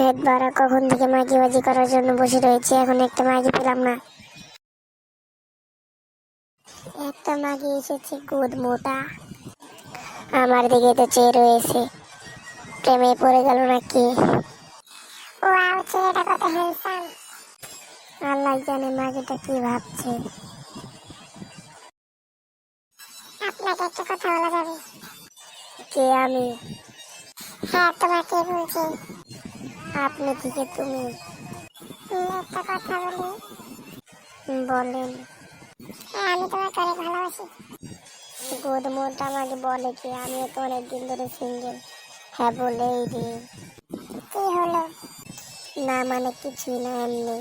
একবারও কখন থেকে মাগিবাজি করার জন্য বসে রয়েছে, এখন একটা মাগি পেলাম না। একটা মাগি এসেছে গুদ মোটা, আমার দিকে তো চেয়ে রয়েছে। প্রেমে পড়ে গেল নাকি? ওয়াও, ছেলেটা কত হ্যান্ডসাম। আল্লাহ জানে মাগিটা কি ভাবছে। আপনাকে একটা কথা বলা যাবে? কে আমি? হ্যাঁ, তোমাকে বলছি। আপনি থেকে তুমি। একটা কথা বলি? বলেন। হ্যাঁ, আমি তোমাকে অনেক ভালোবাসি। গুদ মোটা আমাকে বলে কি? আমিও তো অনেকদিন ধরে সিঙ্গেল। হ্যাঁ বলেই দিন। কি হলো? না মানে কিছুই না, এমনি।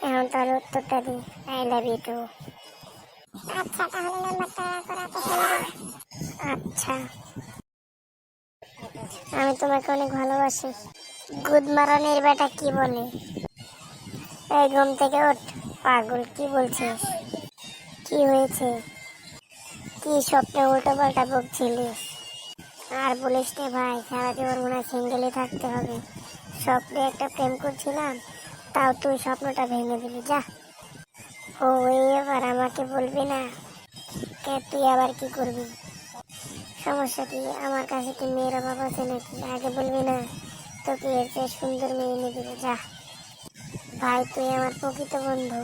এখন তার উত্তরটা দিই, আই লাভ ইউ টু। আচ্ছা, তাহলে নাম্বারটা করাতে শুনবো। আচ্ছা, আমি তোমাকে অনেক ভালোবাসি। গুদ মারানের বেটা কি বলে? এই ঘুম থেকে ওঠ পাগল, কি বলছিস? কি হয়েছে? কি স্বপ্নে উল্টো পাল্টা বকছিলিস? আর বলিস নে ভাই, সারা জীবন মনে হয় সিঙ্গেলই থাকতে হবে। স্বপ্নে একটা প্রেম করছিলাম, তাও তুই স্বপ্নটা ভেঙে দিলি, যা। ও, এই আবার আমাকে বলবি না? কে তুই আবার কি করবি? সমস্যা কি? আমার কাছে কি মেয়ের অভাব আছে নাকি? আগে বলবি না? তোকে এর চেয়ে সুন্দর মেয়ে এনে দিবে, যা। ভাই তুই আমার প্রকৃত বন্ধু।